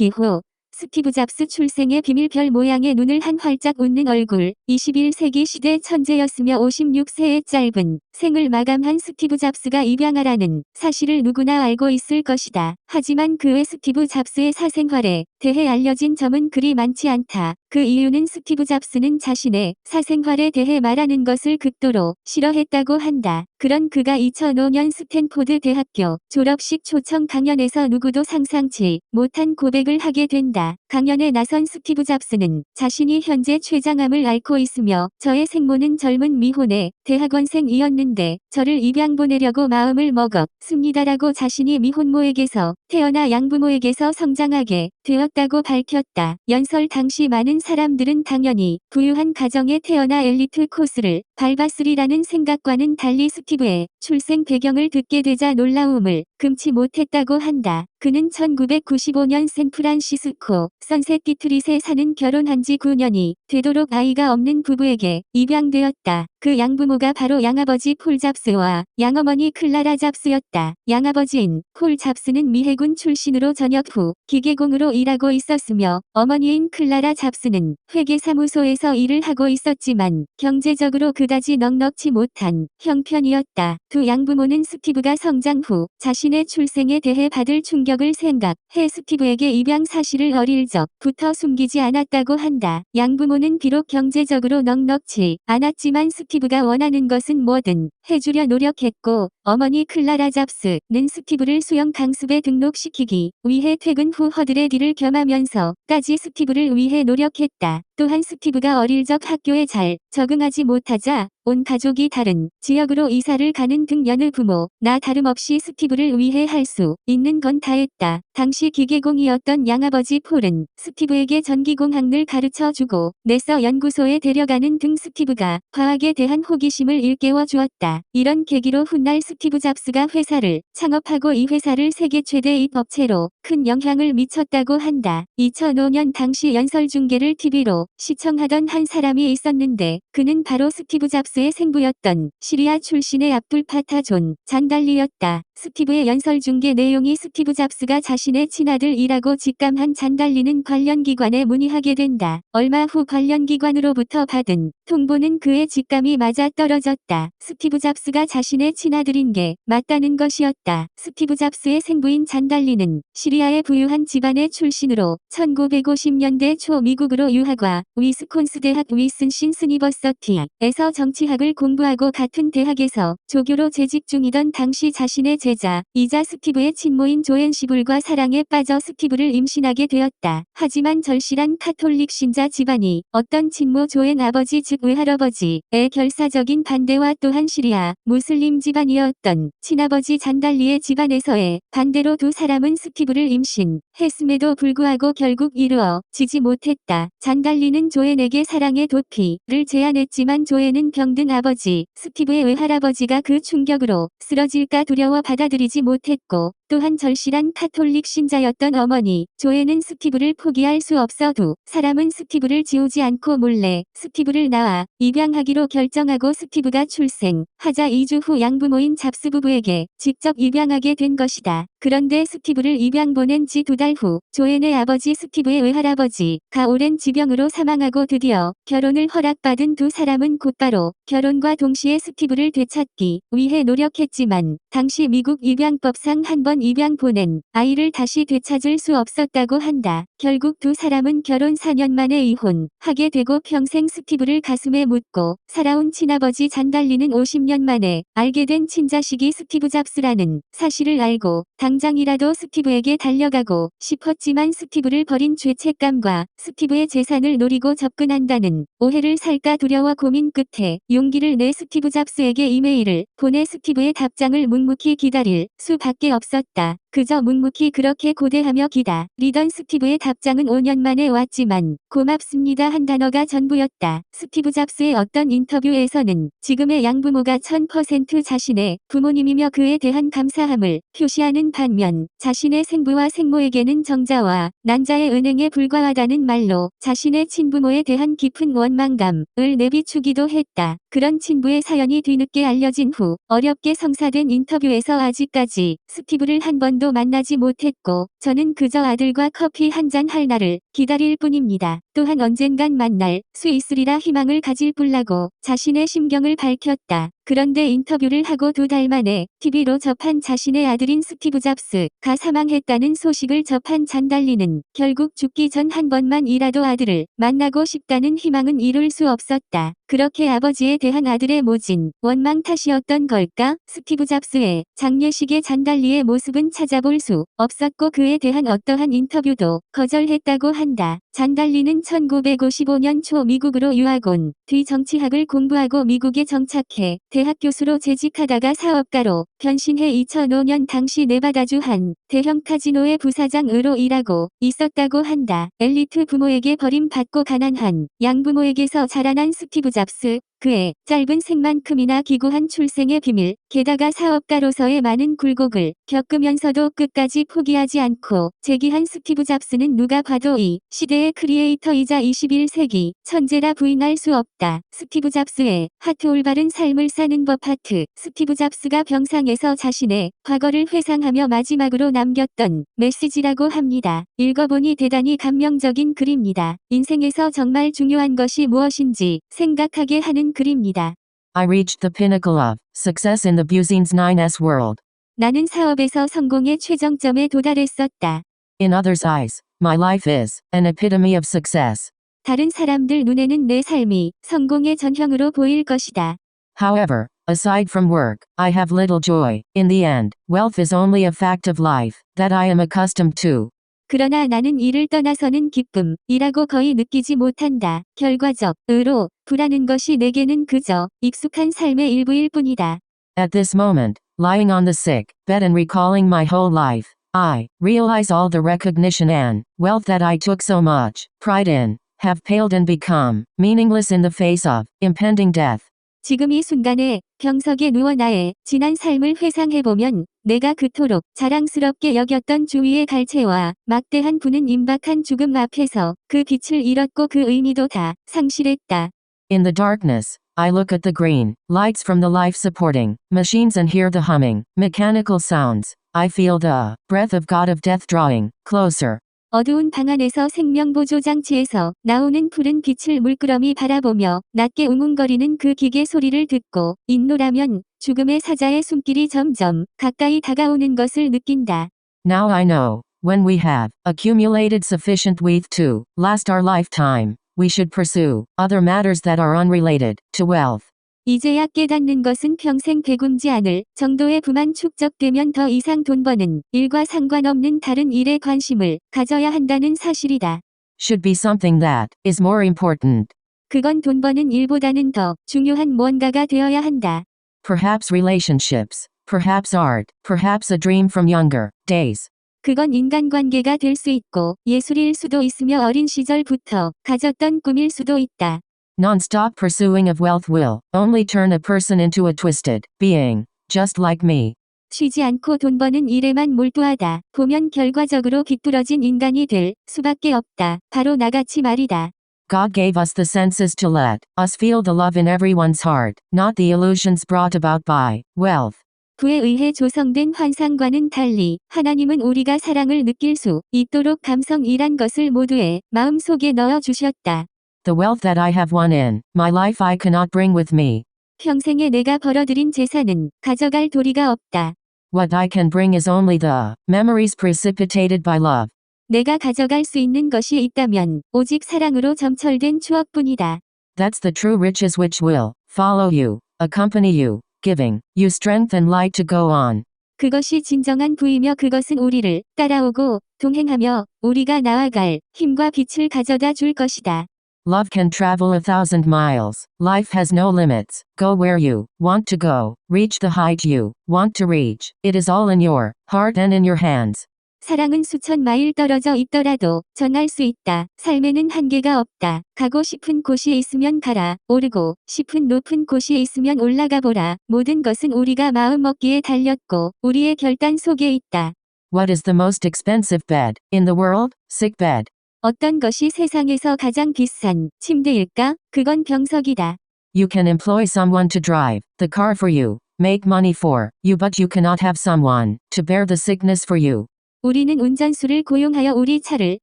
잡기 후 스티브 잡스 출생의 비밀 별 모양의 눈을 한 활짝 웃는 얼굴, 21세기 시대 천재였으며 56세의 짧은 생을 마감한 스티브 잡스가 입양아라는 사실을 누구나 알고 있을 것이다. 하지만 그 외 스티브 잡스의 사생활에 대해 알려진 점은 그리 많지 않다. 그 이유는 스티브 잡스는 자신의 사생활에 대해 말하는 것을 극도로 싫어했다고 한다. 그런 그가 2005년 스탠포드 대학교 졸업식 초청 강연에서 누구도 상상치 못한 고백을 하게 된다. 강연에 나선 스티브 잡스는 자신이 현재 췌장암을 앓고 있으며 저의 생모는 젊은 미혼의 대학원생이었는데 저를 입양 보내려고 마음을 먹었습니다라고 자신이 미혼모에게서 태어나 양부모에게서 성장하게 되었다고 밝혔다. 연설 당시 많은 사람들은 당연히 부유한 가정에 태어나 엘리트 코스를 밟았으리라는 생각과는 달리 스티브의 출생 배경을 듣게 되자 놀라움을 금치 못했다고 한다. 그는 1995년 샌프란시스코 선셋 디트릿에 사는 결혼한 지 9년이 되도록 아이가 없는 부부에게 입양되었다. 그 양부모가 바로 양아버지 폴 잡스와 양어머니 클라라 잡스였다. 양아버지인 폴 잡스는 미해군 출신으로 전역 후 기계공으로 일하고 있었으며 어머니인 클라라 잡스는 회계사무소에서 일을 하고 있었지만 경제적으로 그다지 넉넉지 못한 형편이었다. 두 양부모는 스티브가 성장 후 자신의 출생에 대해 받을 충격을 생각해 스티브에게 입양 사실을 어릴 적부터 숨기지 않았다고 한다. 양부모는 비록 경제적으로 넉넉지 않았지만 스티브가 원하는 것은 뭐든 해주려 노력했고 어머니 클라라 잡스는 스티브를 수영 강습에 등록시키기 위해 퇴근 후 허들의 일을 겸하면서까지 스티브를 위해 노력했다. 또한 스티브가 어릴 적 학교에 잘 적응하지 못하자 온 가족이 다른 지역으로 이사를 가는 등 여느 부모 나 다름없이 스티브를 위해 할 수 있는 건 다 했다. 당시 기계공이었던 양아버지 폴은 스티브에게 전기공학을 가르쳐주고 넷서 연구소에 데려가는 등 스티브가 과학에 대한 호기심을 일깨워 주었다. 이런 계기로 훗날 스티브 잡스가 회사를 창업하고 이 회사를 세계 최대 입업체로 큰 영향을 미쳤다고 한다. 2005년 당시 연설 중계를 TV로 시청하던 한 사람이 있었는데 그는 바로 스티브 잡스의 생부였던 시리아 출신의 압둘 파타 존 잔달리였다. 스티브의 연설 중계 내용이 스티브 잡스가 자신의 친아들이라고 직감한 잔달리는 관련 기관에 문의하게 된다. 얼마 후 관련 기관으로부터 받은 통보는 그의 직감이 맞아 떨어졌다. 스티브 잡스가 자신의 친아들인 게 맞다는 것이었다. 스티브 잡스의 생부인 잔달리는 시리아의 부유한 집안의 출신으로 1950년대 초 미국으로 유학과 위스콘스 대학 위슨신 스니버서티에서 정치학을 공부하고 같은 대학에서 조교로 재직 중이던 당시 자신의 제자이자 스티브의 친모인 조앤 시불과 사랑에 빠져 스티브를 임신하게 되었다. 하지만 절실한 카톨릭 신자 집안이 어떤 친모 조앤 아버지 즉 외할아버지의 결사적인 반대와 또한 시리아 무슬림 집안이었던 친아버지 잔달리의 집안에서의 반대로 두 사람은 스티브를 임신했음에도 불구하고 결국 이루어지지 못했다. 잔달리는 조앤에게 사랑의 도피를 제안했지만 조앤은 병든 아버지 스티브의 외할아버지가 그 충격으로 쓰러질까 두려워 받아들이지 못했고 또한 절실한 카톨릭 신자였던 어머니 조앤은 스티브를 포기할 수 없어 두 사람은 스티브를 지우지 않고 몰래 스티브를 낳아 입양하기로 결정하고 스티브가 출생하자 2주 후 양부모인 잡스 부부에게 직접 입양하게 된 것이다. 그런데 스티브를 입양 보낸 지 2달 후 조앤의 아버지 스티브의 외할아버지가 오랜 지병으로 사망하고 드디어 결혼을 허락받은 두 사람은 곧바로 결혼과 동시에 스티브를 되찾기 위해 노력했지만 당시 미국 입양법상 한 번 입양 보낸 아이를 다시 되찾을 수 없었다고 한다. 결국 두 사람은 결혼 4년 만에 이혼하게 되고 평생 스티브를 가슴에 묻고 살아온 친아버지 잔달리는 50년 만에 알게 된 친자식이 스티브 잡스라는 사실을 알고 당장이라도 스티브에게 달려가고 싶었지만 스티브를 버린 죄책감과 스티브의 재산을 노리고 접근한다는 오해를 살까 두려워 고민 끝에 용기를 내 스티브 잡스에게 이메일을 보내 스티브의 답장을 묵묵히 기다릴 수밖에 없었다. 그저 묵묵히 그렇게 고대하며 기다리던 스티브의 답장은 5년 만에 왔지만 고맙습니다 한 단어가 전부였다. 스티브 잡스의 어떤 인터뷰에서는 지금의 양부모가 1000% 자신의 부모님이며 그에 대한 감사함을 표시하는 반면 자신의 생부와 생모에게는 정자와 난자의 은행에 불과하다는 말로 자신의 친부모에 대한 깊은 원망감을 내비추기도 했다. 그런 친부의 사연이 뒤늦게 알려진 후 어렵게 성사된 인터뷰에서 아직까지 스티브를 한 번도 번도 만나지 못했고 저는 그저 아들과 커피 한잔 할 날을 기다릴 뿐입니다. 또한 언젠간 만날 수 있으리라 희망을 가질 뿐라고 자신의 심경을 밝혔다. 그런데 인터뷰를 하고 2달 만에 TV로 접한 자신의 아들인 스티브 잡스가 사망했다는 소식을 접한 잔달리는 결국 죽기 전 한 번만이라도 아들을 만나고 싶다는 희망은 이룰 수 없었다. 그렇게 아버지에 대한 아들의 모진 원망 탓이었던 걸까? 스티브 잡스의 장례식의 잔달리의 모습은 찾아볼 수 없었고 그에 대한 어떠한 인터뷰도 거절했다고 한다. 잔달리는 1955년 초 미국으로 유학 온 뒤 정치학을 공부하고 미국에 정착해 대학 교수로 재직하다가 사업가로 변신해 2005년 당시 네바다주 한 대형 카지노의 부사장으로 일하고 있었다고 한다. 엘리트 부모에게 버림받고 가난한 양부모에게서 자라난 스티브 잡스. 그의 짧은 생만큼이나 기구한 출생의 비밀, 게다가 사업가로서의 많은 굴곡을 겪으면서도 끝까지 포기하지 않고 재기한 스티브 잡스는 누가 봐도 이 시대의 크리에이터이자 21세기 천재라 부인할 수 없다. 스티브 잡스의 하트 올바른 삶을 사는 법 하트. 스티브 잡스가 병상에서 자신의 과거를 회상하며 마지막으로 남겼던 메시지라고 합니다. 읽어보니 대단히 감명적인 글입니다. 인생에서 정말 중요한 것이 무엇인지 생각하게 하는 글입니다. I reached the pinnacle of success in the Business 9's world. 나는 사업에서 성공의 최정점에 도달했었다. In others' eyes, my life is an epitome of success. 다른 사람들 눈에는 내 삶이 성공의 전형으로 보일 것이다. However, aside from work, I have little joy. In the end, wealth is only a fact of life that I am accustomed to. 그러나 나는 이를 떠나서는 기쁨이라고 거의 느끼지 못한다. 결과적으로 부라는 것이 내게는 그저 익숙한 삶의 일부일 뿐이다. At this moment, lying on the sick bed and recalling my whole life, I realize all the recognition and wealth that I took so much pride in have paled and become meaningless in the face of impending death. 지금 이 순간에 병석에 누워 나의 지난 삶을 회상해보면 내가 그토록 자랑스럽게 여겼던 주위의 갈채와 막대한 부는 임박한 죽음 앞에서 그 빛을 잃었고 그 의미도 다 상실했다. In the darkness, I look at the green lights from the life-supporting machines and hear the humming, mechanical sounds. I feel the breath of God of death drawing closer. 어두운 방 안에서 생명보조장치에서 나오는 푸른 빛을 물끄러미 바라보며 낮게 웅웅거리는 그 기계 소리를 듣고 인노라면 죽음의 사자의 숨길이 점점 가까이 다가오는 것을 느낀다. Now I know, when we have accumulated sufficient wealth to last our lifetime, we should pursue other matters that are unrelated to wealth. 이제야 깨닫는 것은 평생 배굶지 않을 정도의 부만 축적되면 더 이상 돈 버는 일과 상관없는 다른 일에 관심을 가져야 한다는 사실이다. Should be something that is more important. 그건 돈 버는 일보다는 더 중요한 무언가가 되어야 한다. Perhaps relationships, perhaps art, perhaps a dream from younger days. 그건 인간관계가 될 수 있고 예술일 수도 있으며 어린 시절부터 가졌던 꿈일 수도 있다. Non-stop pursuing of wealth will only turn a person into a twisted being, just like me. 쉬지 않고 돈 버는 일에만 몰두하다 보면 결과적으로 비뚤어진 인간이 될 수밖에 없다. 바로 나같이 말이다. God gave us the senses to let us feel the love in everyone's heart, not the illusions brought about by wealth. 부에 의해 조성된 환상과는 달리 하나님은 우리가 사랑을 느낄 수 있도록 감성이란 것을 모두의 마음속에 넣어 주셨다. The wealth that I have won in my life I cannot bring with me. 평생에 내가 벌어들인 재산은 가져갈 도리가 없다. What I can bring is only the memories precipitated by love. 내가 가져갈 수 있는 것이 있다면 오직 사랑으로 점철된 추억뿐이다. That's the true riches which will follow you, accompany you, giving you strength and light to go on. 그것이 진정한 부이며 그것은 우리를 따라오고 동행하며 우리가 나아갈 힘과 빛을 가져다 줄 것이다. Love can travel 1,000 miles. Life has no limits. Go where you want to go. Reach the height you want to reach. It is all in your heart and in your hands. 사랑은 수천 마일 떨어져 있더라도 전할 수 있다. 삶에는 한계가 없다. 가고 싶은 곳이 있으면 가라. 오르고 싶은 높은 곳이 있으면 올라가 보라. 모든 것은 우리가 마음 먹기에 달렸고 우리의 결단 속에 있다. What is the most expensive bed in the world? Sick bed. 어떤 것이 세상에서 가장 비싼 침대일까? 그건 병석이다. You can employ someone to drive the car for you. make money for you, but you cannot have someone to bear the sickness for you. 우리는 운전수를 고용하여 우리 차를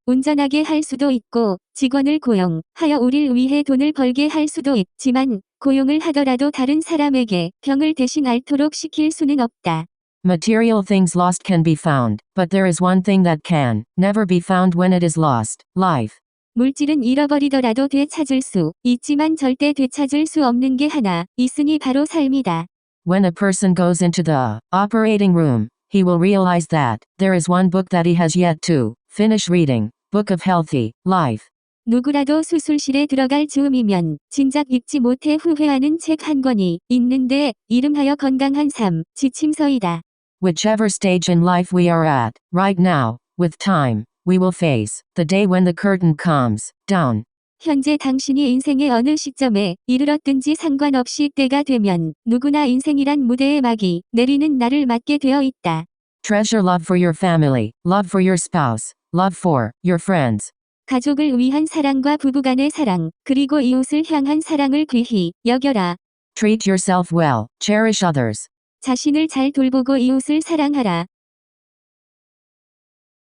운전하게 할 수도 있고 직원을 고용하여 우리를 위해 돈을 벌게 할 수도 있지만 고용을 하더라도 다른 사람에게 병을 대신 앓도록 시킬 수는 없다. Material things lost can be found, but there is one thing that can never be found when it is lost: life. 물질은 잃어버리더라도 되찾을 수 있지만 절대 되찾을 수 없는 게 하나 있으니 바로 삶이다. When a person goes into the operating room, he will realize that there is one book that he has yet to finish reading: Book of Healthy Life. 누구라도 수술실에 들어갈 즈음이면 진작 읽지 못해 후회하는 책 한 권이 있는데 이름하여 건강한 삶 지침서이다. Whichever stage in life we are at, right now, with time, we will face the day when the curtain comes down. 현재 당신이 인생의 어느 시점에 이르렀든지 상관없이 때가 되면 누구나 인생이란 무대에 막이 내리는 날을 맞게 되어 있다. Treasure love for your family, love for your spouse, love for your friends. 가족을 위한 사랑과 부부간의 사랑, 그리고 이웃을 향한 사랑을 귀히 여겨라. Treat yourself well, cherish others. 자신을 잘 돌보고 이웃을 사랑하라.